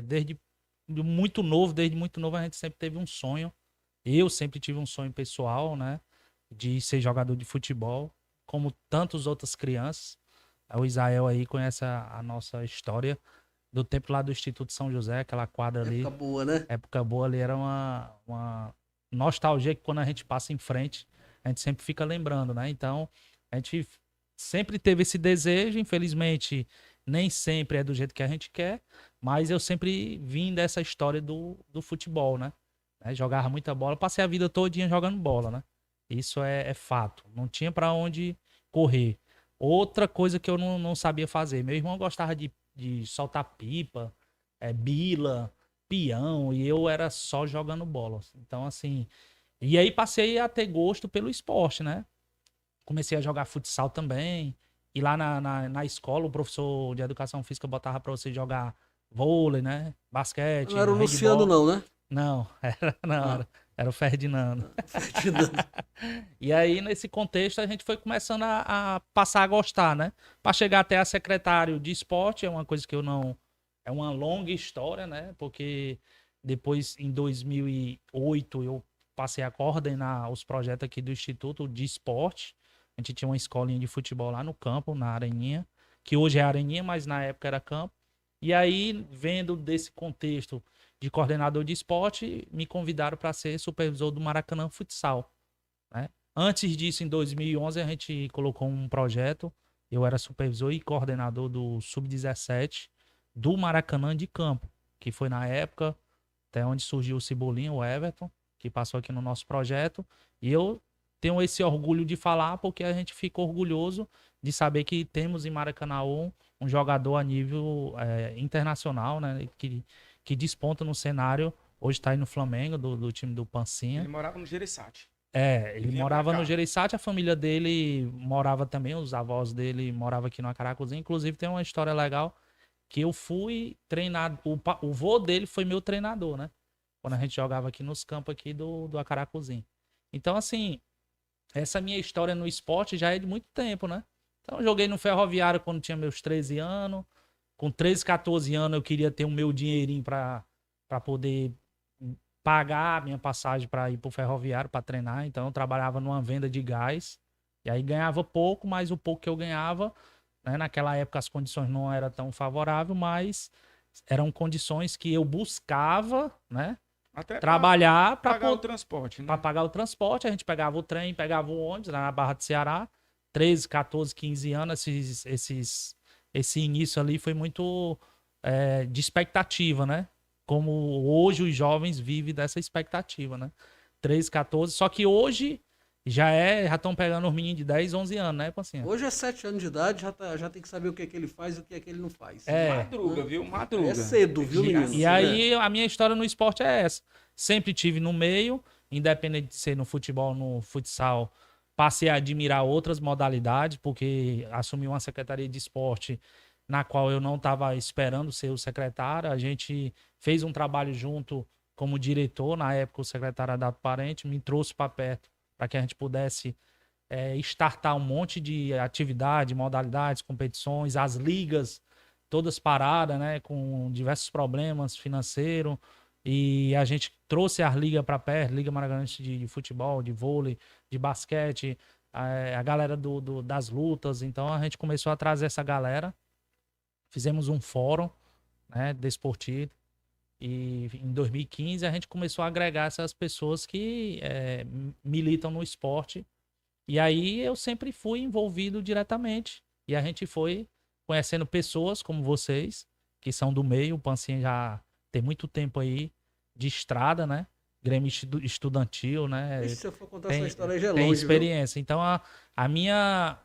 desde muito novo a gente sempre teve um sonho. Eu sempre tive um sonho pessoal, né? De ser jogador de futebol, como tantas outras crianças. O Israel aí conhece a nossa história do tempo lá do Instituto São José, aquela quadra Época ali. boa, né? Época boa ali era uma nostalgia que quando a gente passa em frente, a gente sempre fica lembrando, né? Então, a gente sempre teve esse desejo, infelizmente, nem sempre é do jeito que a gente quer, mas eu sempre vim dessa história do futebol, né? Jogava muita bola, passei a vida todinha jogando bola, né? Isso é fato. Não tinha pra onde correr. Outra coisa que eu não sabia fazer. Meu irmão gostava de soltar pipa, bila, peão, e eu era só jogando bola. Então, assim. E aí passei a ter gosto pelo esporte, né? Comecei a jogar futsal também. E lá na escola, o professor de educação física botava pra você jogar vôlei, né? Não Basquete, era o Luciano, handball. não, né? Não, não, Ah, era o Ferdinando. Ferdinando. E aí, nesse contexto, a gente foi começando a passar a gostar, né? Para chegar até a secretário de esporte, é uma coisa que eu não. É uma longa história, né? Porque depois, em 2008, eu passei a coordenar os projetos aqui do Instituto de Esporte. A gente tinha uma escolinha de futebol lá no campo, na Areninha, que hoje é Areninha, mas na época era campo. E aí, vendo desse contexto de coordenador de esporte, me convidaram para ser supervisor do Maracanã Futsal, né? Antes disso, em 2011, a gente colocou um projeto. Eu era supervisor e coordenador do Sub-17 do Maracanã de Campo, que foi na época até onde surgiu o Cebolinha, o Everton, que passou aqui no nosso projeto. E eu tenho esse orgulho de falar porque a gente fica orgulhoso de saber que temos em Maracanã um jogador a nível internacional, né? Que desponta no cenário. Hoje está aí no Flamengo, do time do Ele Pancinha. morava no Gereissati. Ele E vinha pra morava no cá. Gereissati, a família dele morava também, os avós dele moravam aqui no Acaracuzinho. Inclusive tem uma história legal que eu fui treinado, o vô dele foi meu treinador, né? Quando a gente jogava aqui nos campos aqui do Acaracuzinho. Então, assim, essa minha história no esporte já é de muito tempo, né? Então, eu joguei no Ferroviário quando tinha meus 13 anos. Com 13, 14 anos, eu queria ter o meu dinheirinho para poder pagar a minha passagem para ir pro Ferroviário para treinar. Então, eu trabalhava numa venda de gás. E aí ganhava pouco, mas o pouco que eu ganhava, né? Naquela época as condições não eram tão favoráveis, mas eram condições que eu buscava, né? Até pra Trabalhar para pagar o transporte, para né? pagar o transporte. A gente pegava o trem, pegava o ônibus lá na Barra do Ceará. 13, 14, 15 anos, esse início ali foi muito de expectativa, né? Como hoje os jovens vivem dessa expectativa, né? 13, 14. Só que hoje já estão pegando os meninos de 10, 11 anos, né, Pancinha? Hoje é 7 anos de idade, já tem que saber o que é que ele faz e o que é que ele não faz. Madruga, Né? viu? É Madruga. cedo, Tem que viu, chegar menino? E cedo. É. aí a minha história no esporte é essa. Sempre tive no meio, independente de ser no futebol, no futsal, passei a admirar outras modalidades, porque assumi uma secretaria de esporte na qual eu não estava esperando ser o secretário. A gente fez um trabalho junto como diretor, na época o secretário Adato Parente me trouxe para perto para que a gente pudesse startar um monte de atividade, modalidades, competições, as ligas todas paradas, né, com diversos problemas financeiros. E a gente trouxe as ligas para perto, Liga Maranhense de futebol, de vôlei, de basquete, a galera das lutas. Então a gente começou a trazer essa galera, fizemos um fórum, né, desportivo. E em 2015 a gente começou a agregar essas pessoas que militam no esporte. E aí eu sempre fui envolvido diretamente. E a gente foi conhecendo pessoas como vocês, que são do meio. O Pancinha já tem muito tempo aí de estrada, né? Grêmio estudantil, E né? se eu for contar essa Tem, história aí já é tem longe, viu? experiência. Então a minha,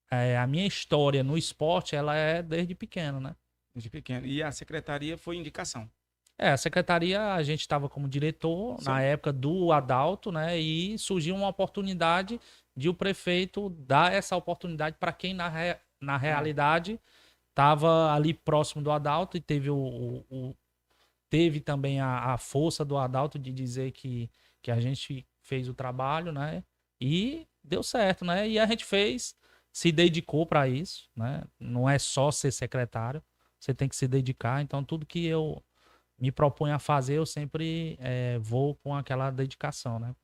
a minha história no esporte, ela é desde pequeno, né? De pequeno. E a secretaria foi indicação. A secretaria, a gente estava como diretor na Seu... época do Adalto, né? E surgiu uma oportunidade de o prefeito dar essa oportunidade para quem, na Na... realidade, estava ali próximo do Adalto e teve, teve também a força do Adalto de dizer que a gente fez o trabalho, né? E deu certo, né? E a gente fez, se dedicou para isso, né? Não é só ser secretário, você tem que se dedicar. Então, tudo que eu me proponho a fazer, eu sempre vou com aquela dedicação, né?